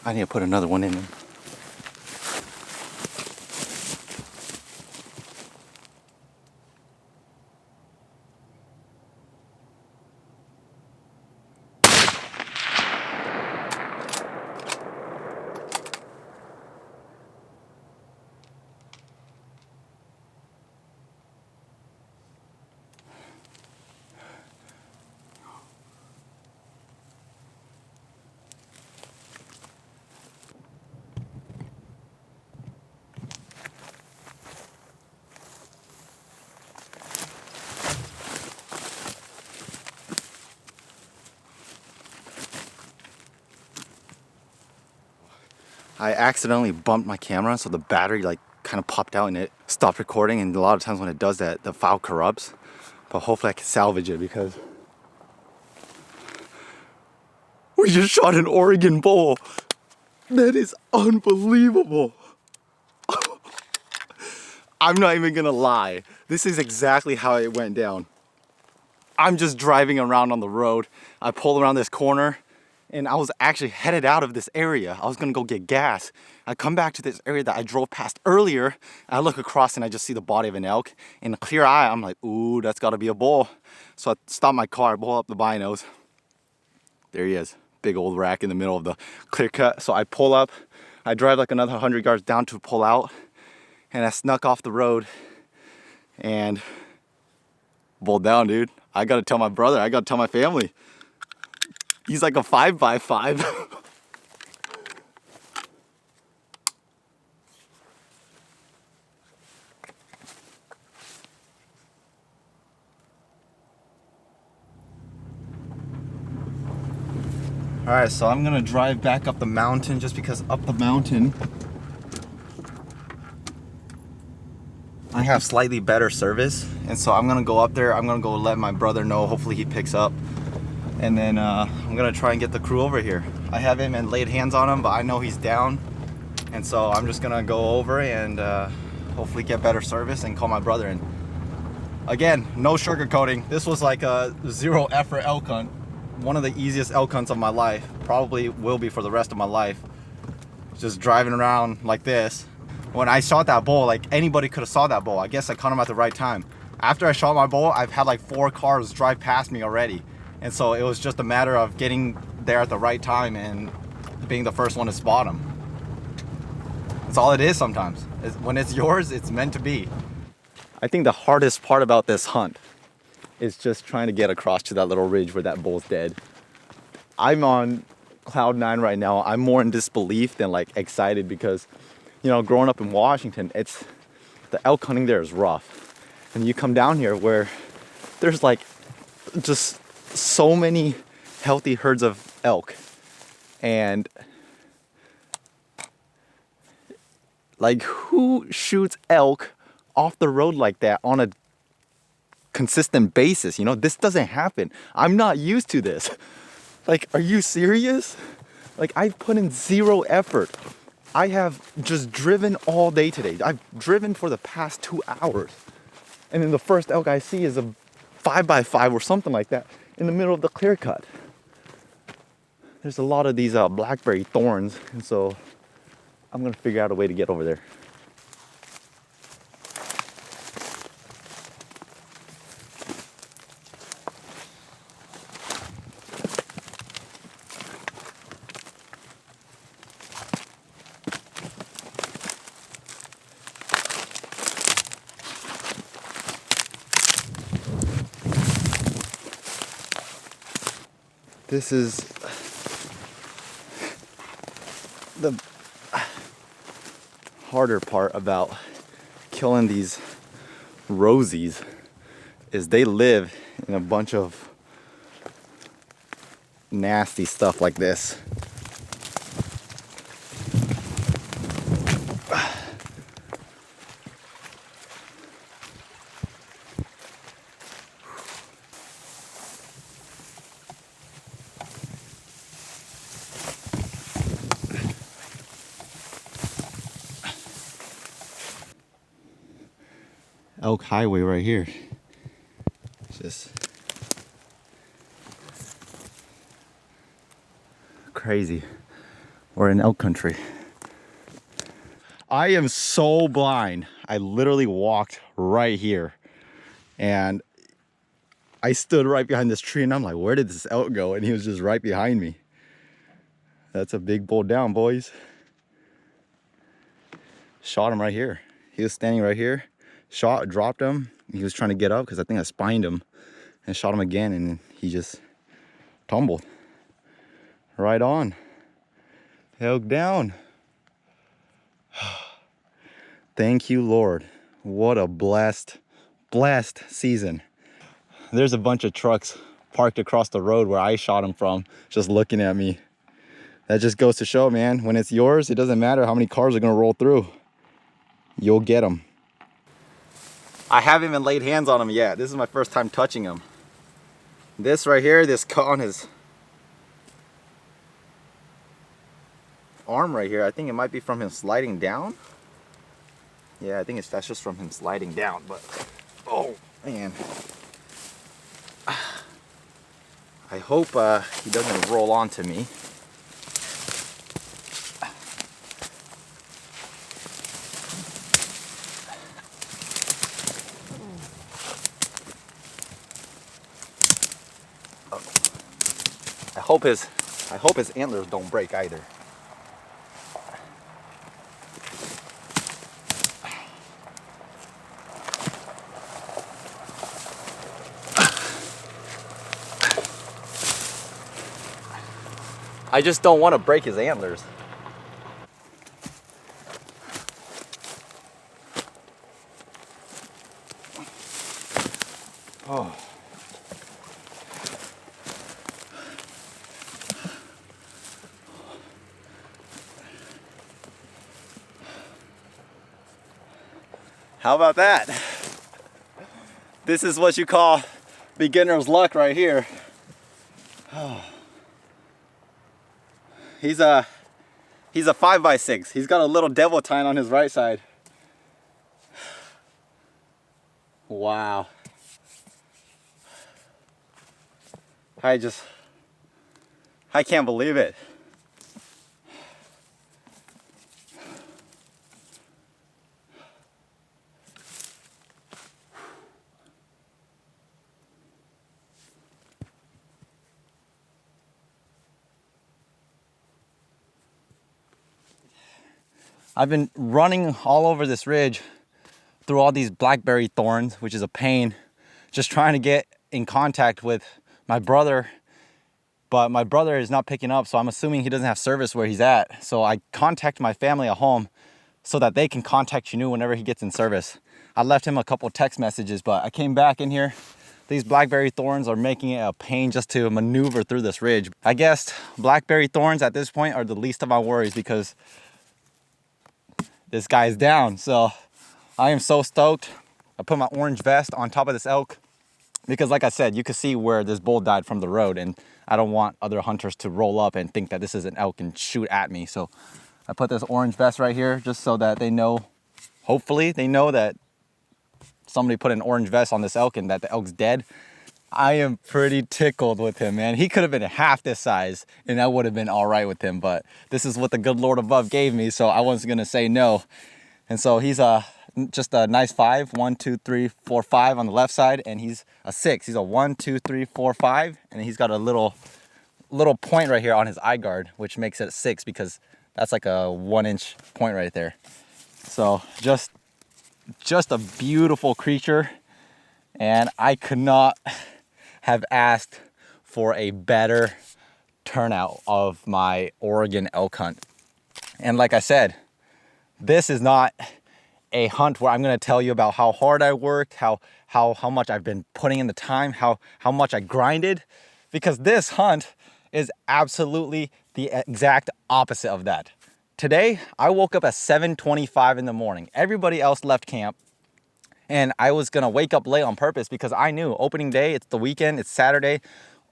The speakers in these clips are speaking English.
I need to put another one in. I accidentally bumped my camera, so the battery like kind of popped out and it stopped recording. And a lot of times when it does that, the file corrupts. But hopefully I can salvage it because we just shot an Oregon bull. That is unbelievable. I'm not even gonna lie. This is exactly how it went down. I'm just driving around on the road. I pull around this corner and I was actually headed out of this area. I was gonna go get gas. I come back to this area that I drove past earlier. I look across and I just see the body of an elk. In a clear eye, I'm like, ooh, that's gotta be a bull. So I stop my car, pull up the binos. There he is, big old rack in the middle of the clear cut. So I pull up, I drive like another 100 yards down to pull out, and I snuck off the road and bull down, dude. I gotta tell my brother, I gotta tell my family. He's like a 5x5. All right, so I'm gonna drive back up the mountain just because up the mountain I have slightly better service. And so I'm gonna go up there, I'm gonna go let my brother know, hopefully he picks up. And then I'm gonna try and get the crew over here. I haven't even laid hands on him, but I know he's down. And so I'm just gonna go over and hopefully get better service and call my brother in. Again, no sugarcoating. This was like a zero effort elk hunt. One of the easiest elk hunts of my life. Probably will be for the rest of my life. Just driving around like this. When I shot that bull, like anybody could have saw that bull. I guess I caught him at the right time. After I shot my bull, I've had like 4 cars drive past me already. And so it was just a matter of getting there at the right time and being the first one to spot him. That's all it is sometimes. When it's yours, it's meant to be. I think the hardest part about this hunt is just trying to get across to that little ridge where that bull's dead. I'm on cloud 9 right now. I'm more in disbelief than like excited because, you know, growing up in Washington, the elk hunting there is rough. And you come down here where there's like just so many healthy herds of elk, and like who shoots elk off the road like that on a consistent basis? You know, this doesn't happen. I'm not used to this. Like, are you serious? Like, I've put in zero effort. I have just driven all day today. I've driven for the past 2 hours, and then the first elk I see is a 5x5 or something like that in the middle of the clear cut. There's a lot of these blackberry thorns, and so I'm gonna figure out a way to get over there. This is the harder part about killing these Rosies is they live in a bunch of nasty stuff like this. Elk Highway right here. It's just crazy. We're in elk country. I am so blind. I literally walked right here and I stood right behind this tree and I'm like, where did this elk go? And he was just right behind me. That's a big bull down, boys. Shot him right here. He was standing right here. Shot, dropped him. He was trying to get up because I think I spined him and shot him again and he just tumbled. Right on. Elk down. Thank you, Lord. What a blessed season. There's a bunch of trucks parked across the road where I shot them from, just looking at me. That just goes to show, man, when it's yours, it doesn't matter how many cars are gonna roll through. You'll get them. I haven't even laid hands on him yet. This is my first time touching him. This right here, this cut on his arm right here, I think it might be from him sliding down. Yeah, I think that's just from him sliding down, but oh man. I hope he doesn't roll onto me. I hope his antlers don't break either. I just don't want to break his antlers. Oh. How about that? This is what you call beginner's luck right here. Oh. He's a 5x6. He's got a little devil tine on his right side. Wow. I can't believe it. I've been running all over this ridge through all these blackberry thorns, which is a pain, just trying to get in contact with my brother, but my brother is not picking up, so I'm assuming he doesn't have service where he's at. So I contact my family at home so that they can contact you whenever he gets in service. I left him a couple text messages, but I came back in here. These blackberry thorns are making it a pain just to maneuver through this ridge. I guess blackberry thorns at this point are the least of my worries because this guy's down. So I am so stoked. I put my orange vest on top of this elk because, like I said, you can see where this bull died from the road, and I don't want other hunters to roll up and think that this is an elk and shoot at me. So I put this orange vest right here just so that they know, hopefully they know that somebody put an orange vest on this elk and that the elk's dead. I am pretty tickled with him, man. He could have been half this size and that would have been all right with him, but this is what the good Lord above gave me, so I wasn't gonna say no. And so he's just a nice 5, 1, 2, 3, 4, 5 on the left side, and he's a 6. He's a 1, 2, 3, 4, 5, and he's got a little point right here on his eye guard, which makes it a 6 because that's like a 1-inch point right there. So just a beautiful creature, and I could not have asked for a better turnout of my Oregon elk hunt. And like I said, this is not a hunt where I'm going to tell you about how hard I worked, how much I've been putting in the time, how much I grinded, because this hunt is absolutely the exact opposite of that. Today, I woke up at 7:25 in the morning. Everybody else left camp, and I was gonna wake up late on purpose because I knew opening day, it's the weekend, it's Saturday,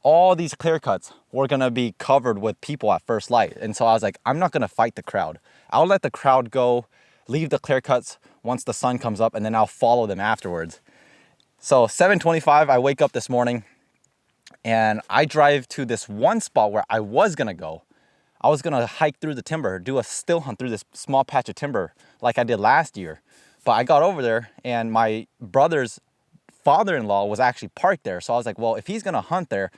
all these clear cuts were gonna be covered with people at first light. And so I was like, I'm not gonna fight the crowd. I'll let the crowd go, leave the clear cuts once the sun comes up, and then I'll follow them afterwards. So 7:25, I wake up this morning and I drive to this one spot where I was gonna go. I was gonna hike through the timber, do a still hunt through this small patch of timber like I did last year. But I got over there and my brother's father-in-law was actually parked there. So I was like, well, if he's gonna hunt there,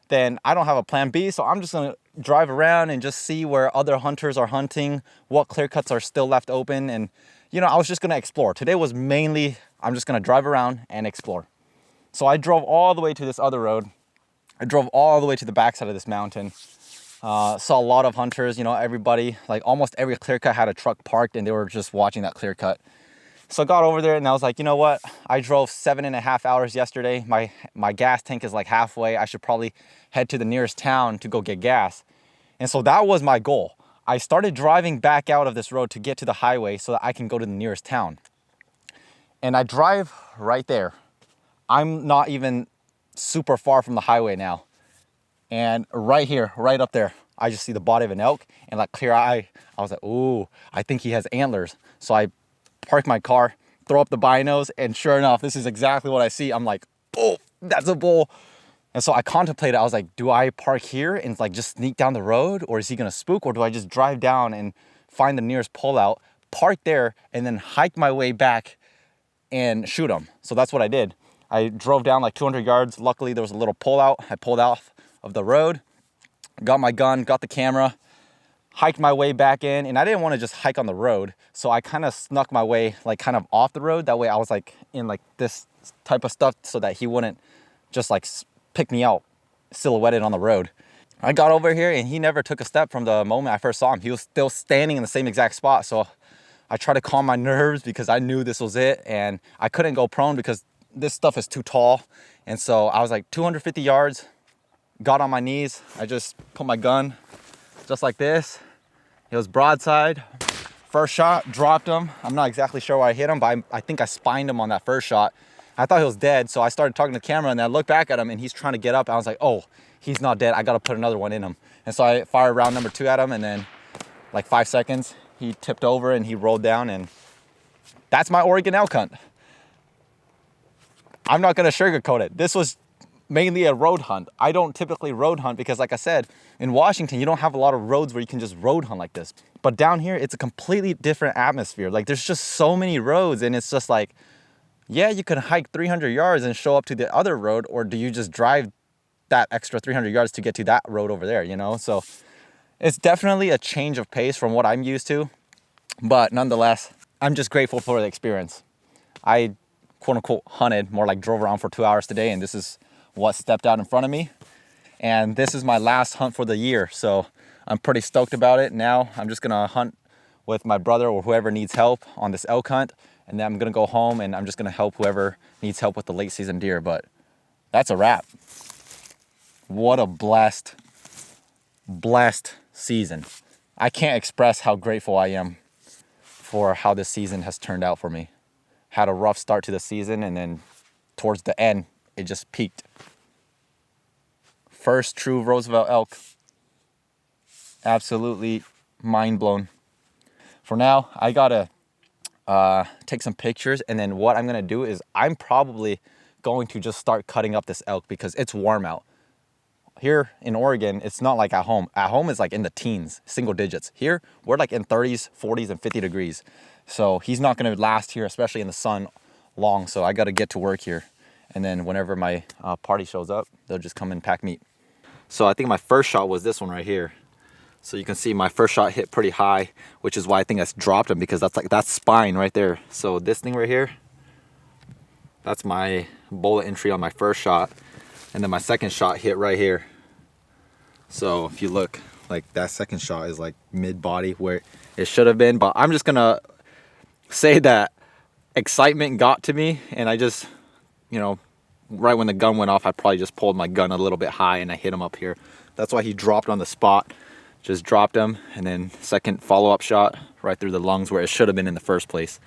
then I don't have a plan B. So I'm just gonna drive around and just see where other hunters are hunting, what clear cuts are still left open. And you know, I was just gonna explore. Today was mainly, I'm just gonna drive around and explore. So I drove all the way to this other road. I drove all the way to the backside of this mountain. Saw a lot of hunters, you know, everybody, like almost every clear cut had a truck parked and they were just watching that clear cut. So I got over there and I was like, you know what? I drove 7.5 hours yesterday. My gas tank is like halfway. I should probably head to the nearest town to go get gas. And so that was my goal. I started driving back out of this road to get to the highway so that I can go to the nearest town. And I drive right there. I'm not even super far from the highway now. And right here, right up there, I just see the body of an elk and like clear eye. I was like, ooh, I think he has antlers. So I park my car, throw up the binos, and sure enough, this is exactly what I see. I'm like, oh, that's a bull. And so I contemplated, I was like, do I park here and like just sneak down the road, or is he gonna spook, or do I just drive down and find the nearest pullout, park there, and then hike my way back and shoot him? So that's what I did. I drove down like 200 yards. Luckily, there was a little pullout. I pulled off of the road, got my gun, got the camera, hiked my way back in, and I didn't want to just hike on the road, so I kind of snuck my way like kind of off the road. That way I was like in like this type of stuff so that he wouldn't just like pick me out silhouetted on the road. I got over here and he never took a step from the moment I first saw him. He was still standing in the same exact spot. So I tried to calm my nerves because I knew this was it, and I couldn't go prone because this stuff is too tall. And so I was like 250 yards, got on my knees. I just put my gun just like this. It was broadside. First shot, dropped him. I'm not exactly sure where I hit him, but I think I spined him on that first shot. I thought he was dead, so I started talking to the camera, and then I looked back at him, and he's trying to get up. I was like, oh, he's not dead. I got to put another one in him. And so I fired round number 2 at him, and then like 5 seconds, he tipped over and he rolled down, and that's my Oregon elk hunt. I'm not going to sugarcoat it. This was mainly a road hunt. I don't typically road hunt because, like I said, in Washington, you don't have a lot of roads where you can just road hunt like this. But down here, it's a completely different atmosphere. Like, there's just so many roads, and it's just like, yeah, you can hike 300 yards and show up to the other road, or do you just drive that extra 300 yards to get to that road over there, you know? So it's definitely a change of pace from what I'm used to. But nonetheless, I'm just grateful for the experience. I, quote unquote, hunted, more like drove around for 2 hours today, and this is what stepped out in front of me. And this is my last hunt for the year, so I'm pretty stoked about it. Now I'm just gonna hunt with my brother or whoever needs help on this elk hunt, and then I'm gonna go home and I'm just gonna help whoever needs help with the late season deer. But that's a wrap. What a blessed season. I can't express how grateful I am for how this season has turned out for me. Had a rough start to the season, and then towards the end, it just peaked. First true Roosevelt elk. Absolutely mind blown. For now, I gotta take some pictures, and then what I'm gonna do is I'm probably going to just start cutting up this elk because it's warm out. Here in Oregon, it's not like at home. At home, it's like in the teens, single digits. Here, we're like in 30s, 40s, and 50 degrees. So he's not gonna last here, especially in the sun, long. So I gotta get to work here. And then whenever my party shows up, they'll just come and pack meat. So I think my first shot was this one right here. So you can see my first shot hit pretty high, which is why I think I dropped him, because that's spine right there. So this thing right here, that's my bullet entry on my first shot. And then my second shot hit right here. So if you look, like that second shot is like mid-body where it should have been. But I'm just gonna say that excitement got to me, and I just, you know, right when the gun went off, I probably just pulled my gun a little bit high and I hit him up here. That's why he dropped on the spot. Just dropped him, and then second follow-up shot right through the lungs where it should have been in the first place.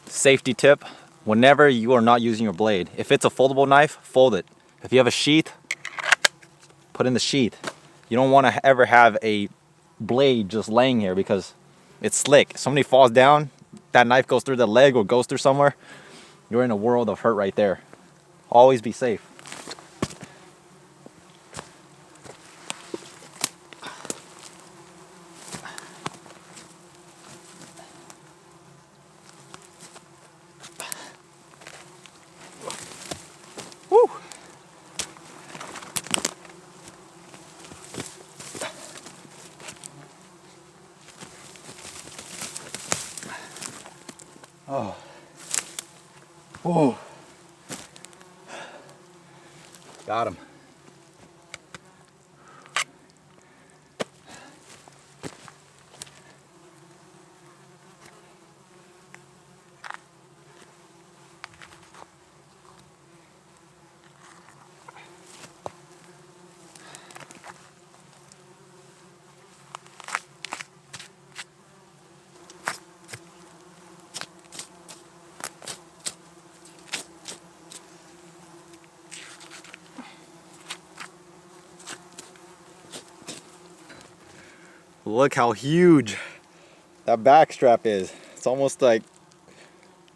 Safety tip, whenever you are not using your blade, if it's a foldable knife, fold it. If you have a sheath, put in the sheath. You don't want to ever have a blade just laying here because it's slick. If somebody falls down, that knife goes through the leg or goes through somewhere, you're in a world of hurt right there. Always be safe. Woo. Oh. Whoa. Got him. Look how huge that back strap is. It's almost like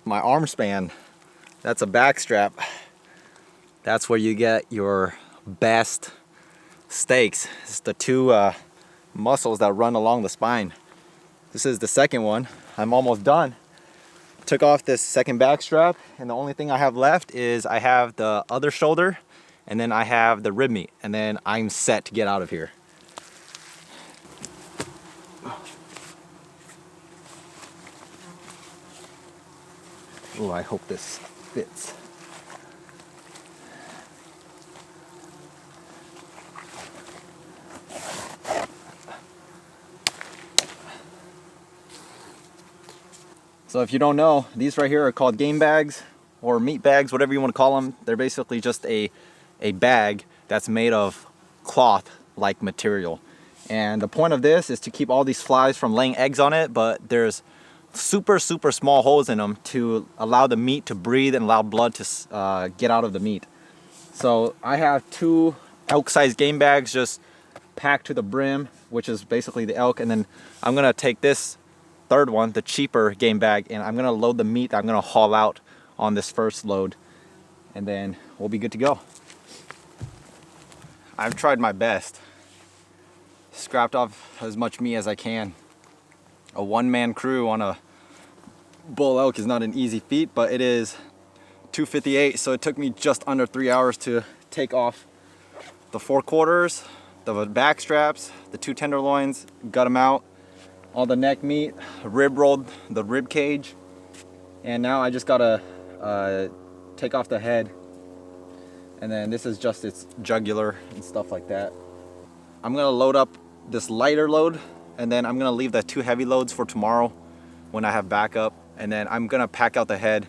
my arm span. That's a back strap. That's where you get your best steaks. It's the two muscles that run along the spine. This is the second one. I'm almost done. Took off this second back strap, and the only thing I have left is I have the other shoulder, and then I have the rib meat, and then I'm set to get out of here. Oh, I hope this fits. So if you don't know, these right here are called game bags or meat bags, whatever you want to call them. They're basically just a bag that's made of cloth-like material. And the point of this is to keep all these flies from laying eggs on it, but there's super small holes in them to allow the meat to breathe and allow blood to get out of the meat. So I have 2 elk-sized game bags just packed to the brim, which is basically the elk, and then I'm gonna take this third one, the cheaper game bag, and I'm gonna load the meat that I'm gonna haul out on this first load, and then we'll be good to go. I've tried my best. Scrapped off as much meat as I can. A one-man crew on a bull elk is not an easy feat, but it is 2:58, so it took me just under 3 hours to take off the 4 quarters, the back straps, the 2 tenderloins, gut them out, all the neck meat, rib rolled the rib cage, and now I just gotta take off the head, and then this is just its jugular and stuff like that. I'm gonna load up this lighter load, and then I'm gonna leave the 2 heavy loads for tomorrow when I have backup, and then I'm gonna pack out the head.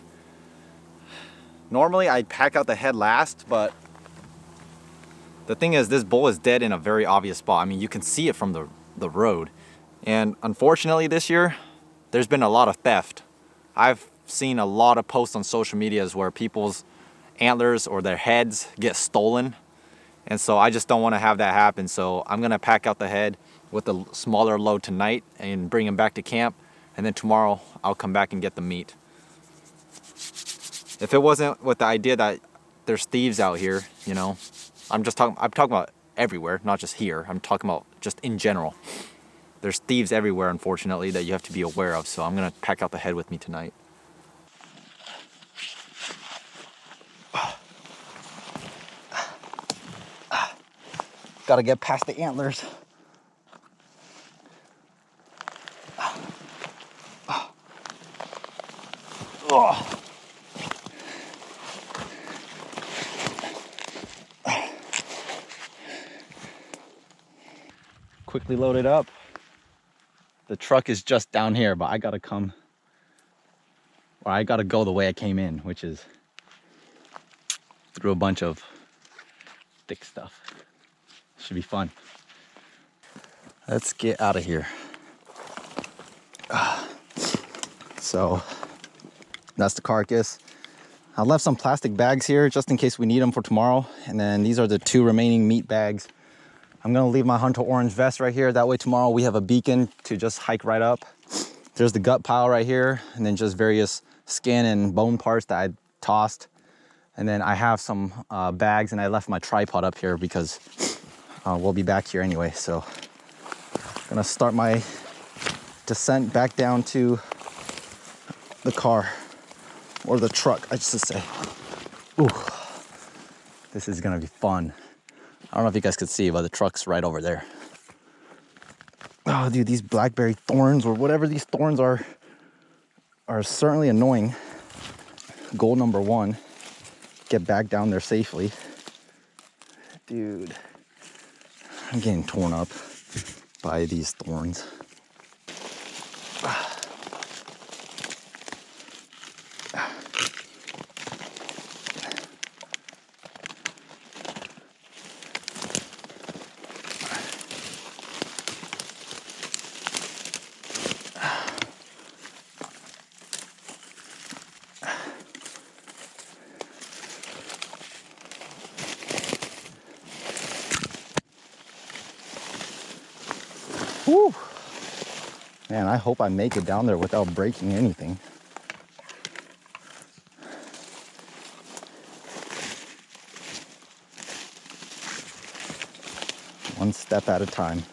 Normally I pack out the head last, but the thing is this bull is dead in a very obvious spot. I mean, you can see it from the road. And unfortunately this year, there's been a lot of theft. I've seen a lot of posts on social medias where people's antlers or their heads get stolen. And so I just don't want to have that happen. So I'm gonna pack out the head with a smaller load tonight and bring him back to camp. And then tomorrow I'll come back and get the meat. If it wasn't with the idea that there's thieves out here, you know, I'm talking about everywhere, not just here. I'm talking about just in general. There's thieves everywhere, unfortunately, that you have to be aware of. So I'm gonna pack out the head with me tonight. Gotta get past the antlers. Oh. Quickly load it up. The truck is just down here, but I gotta go the way I came in, which is through a bunch of thick stuff. Should be fun. Let's get out of here. So that's the carcass. I left some plastic bags here just in case we need them for tomorrow. And then these are the 2 remaining meat bags. I'm gonna leave my Hunter Orange vest right here. That way tomorrow we have a beacon to just hike right up. There's the gut pile right here, and then just various skin and bone parts that I tossed. And then I have some bags, and I left my tripod up here because we'll be back here anyway. So I'm gonna start my descent back down to the car, or the truck, I should say. Ooh, this is gonna be fun. I don't know if you guys could see, but the truck's right over there. Oh, dude, these blackberry thorns, or whatever these thorns are certainly annoying. Goal number 1, get back down there safely. Dude, I'm getting torn up by these thorns. Whew. Man, I hope I make it down there without breaking anything. One step at a time.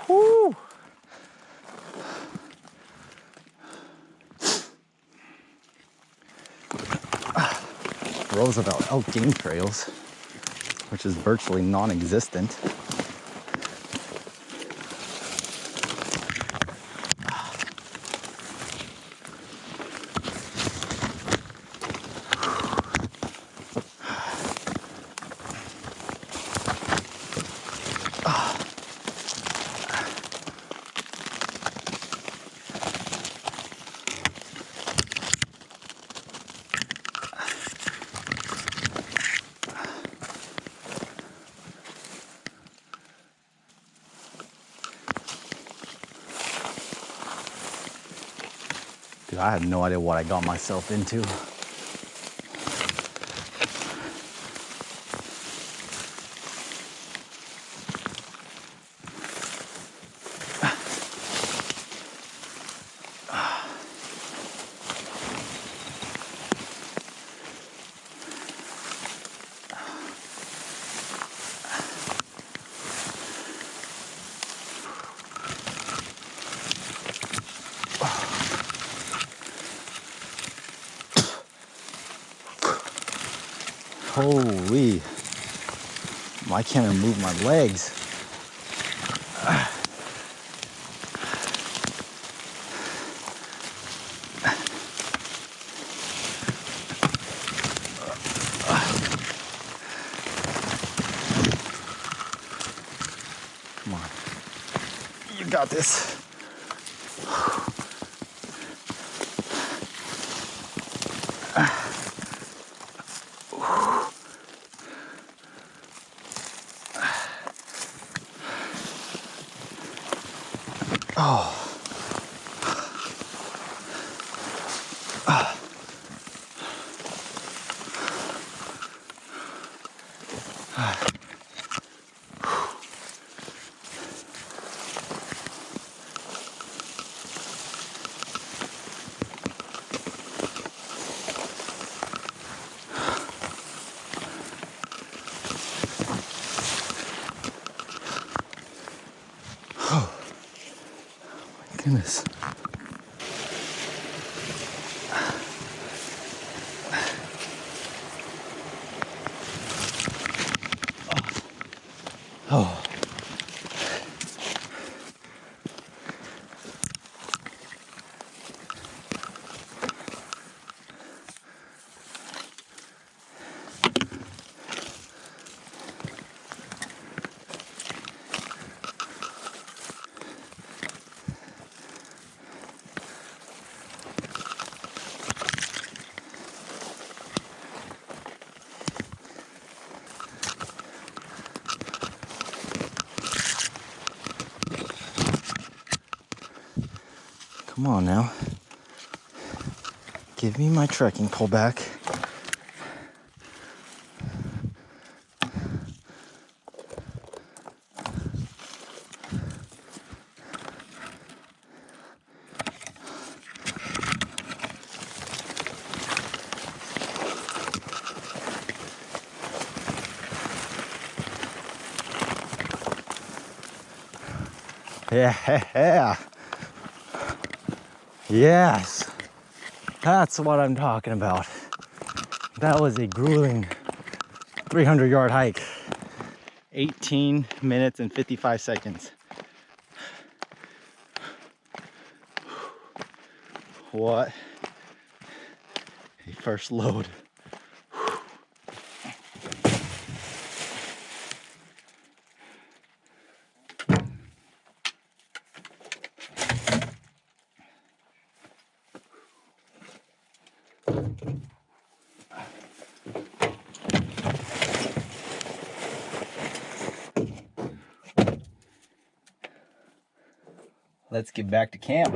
Woo. Roosevelt Elk game trails, which is virtually non-existent. Dude, I had no idea what I got myself into. Holy, I can't even move my legs. Come on, you got this. Oh. Goodness. Oh. Come on now. Give me my trekking pole back. Yeah. Yes. That's what I'm talking about. That was a grueling 300-yard hike. 18 minutes and 55 seconds. What a first load. Let's get back to camp.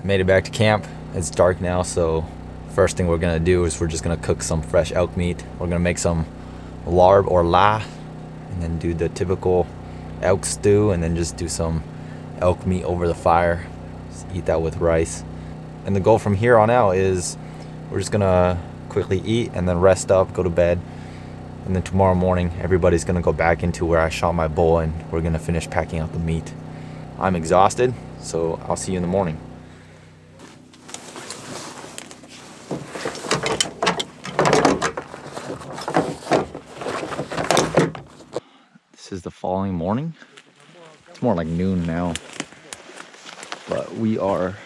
Made it back to camp. It's dark now, so first thing we're gonna do is we're just gonna cook some fresh elk meat. We're gonna make some larb or la, and then do the typical elk stew, and then just do some elk meat over the fire. Just eat that with rice. And the goal from here on out is we're just gonna quickly eat and then rest up, go to bed, and then tomorrow morning everybody's gonna go back into where I shot my bull, and we're gonna finish packing out the meat. I'm exhausted, so I'll see you in the morning. This is the following morning. It's more like noon now, but we are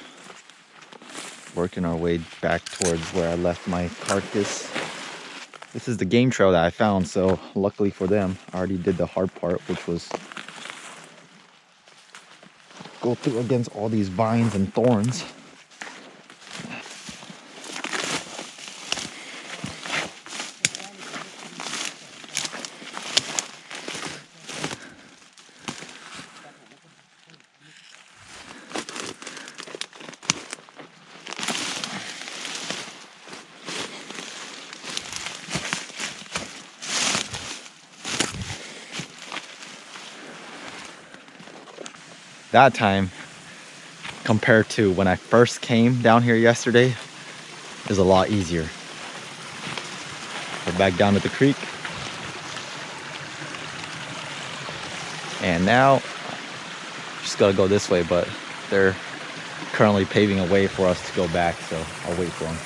working our way back towards where I left my carcass. This is the game trail that I found, so luckily for them, I already did the hard part, which was go through against all these vines and thorns. That time, compared to when I first came down here yesterday, is a lot easier. We're back down to the creek. And now, just gotta go this way, but they're currently paving a way for us to go back, so I'll wait for them.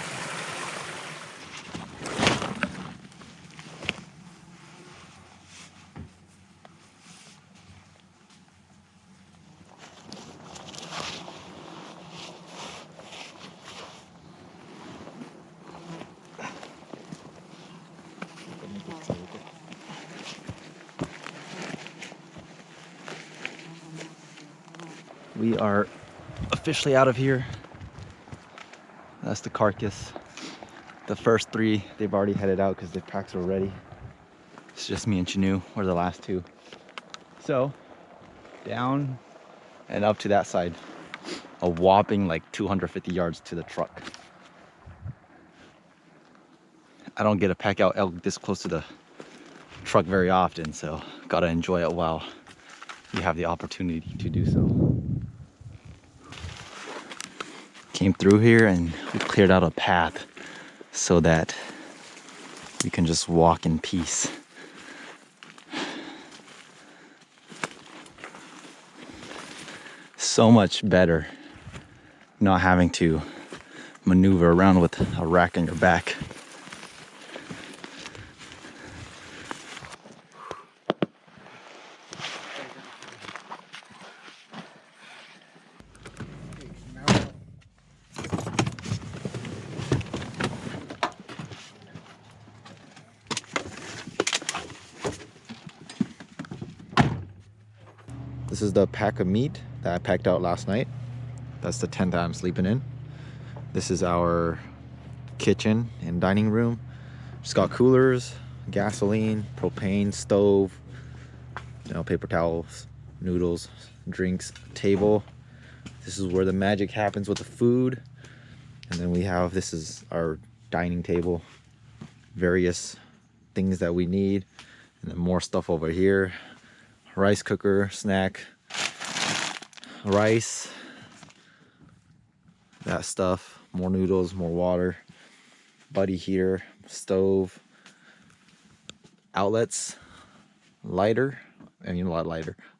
We are officially out of here. That's the carcass. The first three, they've already headed out because their packs are ready. It's just me and Chanu, we're the last two. So, down and up to that side. A whopping like 250 yards to the truck. I don't get to pack out elk this close to the truck very often, so gotta enjoy it while you have the opportunity to do so. Came through here and we cleared out a path so that we can just walk in peace. So much better not having to maneuver around with a rack on your back. This is the pack of meat that I packed out last night. That's the tent that I'm sleeping in. This is our kitchen and dining room. Just got coolers, gasoline, propane, stove, paper towels, noodles, drinks, table. This is where the magic happens with the food. And then we have, this is our dining table. Various things that we need. And then more stuff over here. Rice cooker, snack, rice, that stuff, more noodles, more water, buddy heater, stove, outlets, lighter, a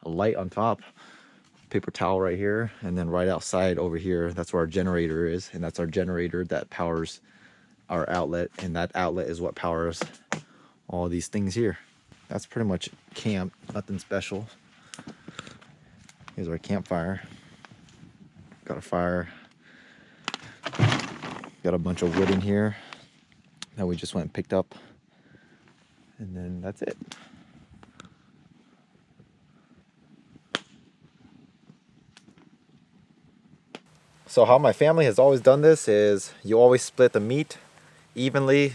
light on top, paper towel right here, and then right outside over here, that's where our generator is, and that's our generator that powers our outlet, and that outlet is what powers all these things here. That's pretty much camp, nothing special. Here's our campfire. Got a fire. Got a bunch of wood in here that we just went and picked up. And then that's it. So how my family has always done this is you always split the meat evenly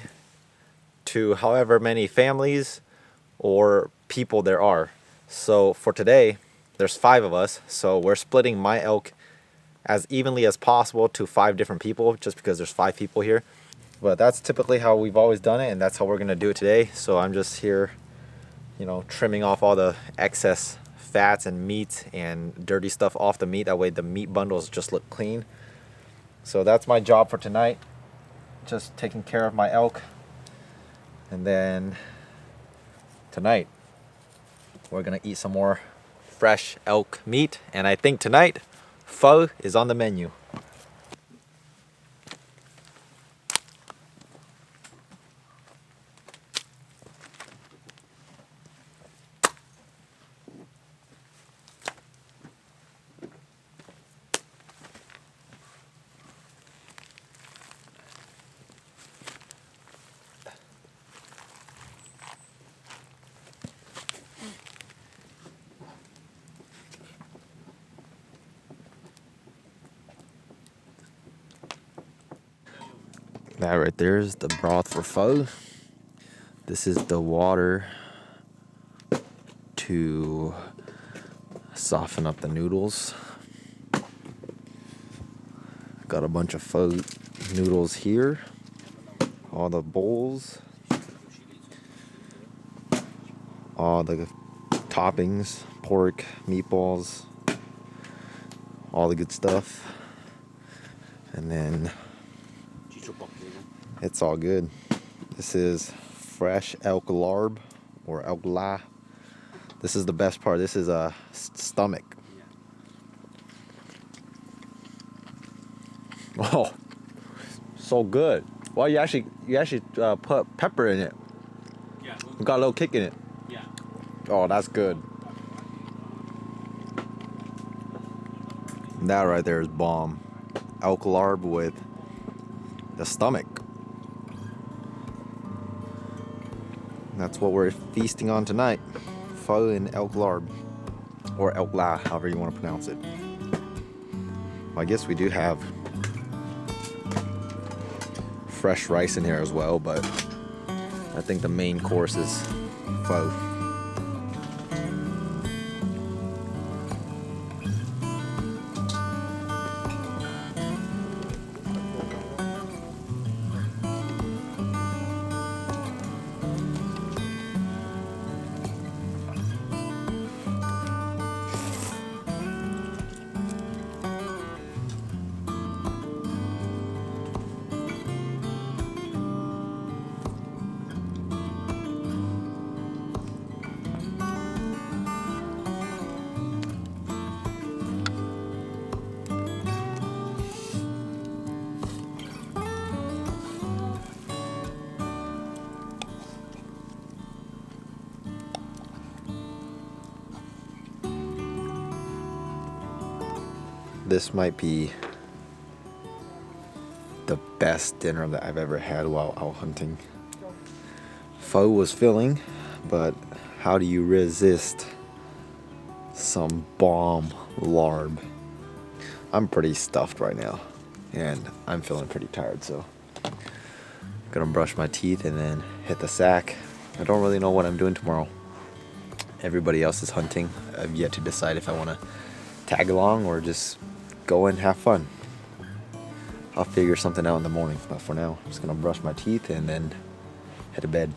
to however many families or people there are. So for today, there's 5 of us, so we're splitting my elk as evenly as possible to 5 different people, just because there's 5 people here. But that's typically how we've always done it, and that's how we're gonna do it today. So I'm just here, trimming off all the excess fats and meat and dirty stuff off the meat. That way the meat bundles just look clean. So that's my job for tonight, just taking care of my elk. And then tonight we're gonna eat some more fresh elk meat, and I think tonight pho is on the menu. That right there is the broth for pho. This is the water to soften up the noodles. Got a bunch of pho noodles here. All the bowls. All the toppings, pork, meatballs, all the good stuff. And then it's all good. This is fresh elk larb or elk la. This is the best part. This is a stomach. Oh, so good. Well, you actually put pepper in it. Yeah. You got a little kick in it. Yeah. Oh, that's good. That right there is bomb. Elk larb with the stomach. That's what we're feasting on tonight. Pho and elk larb, or elk la, however you want to pronounce it. I guess we do have fresh rice in here as well, but I think the main course is pho. This might be the best dinner that I've ever had while out hunting. Pho was filling, but how do you resist some bomb larb? I'm pretty stuffed right now, and I'm feeling pretty tired, so I'm gonna brush my teeth and then hit the sack. I don't really know what I'm doing tomorrow. Everybody else is hunting. I've yet to decide if I want to tag along or just go and have fun. I'll figure something out in the morning, but for now, I'm just gonna brush my teeth and then head to bed.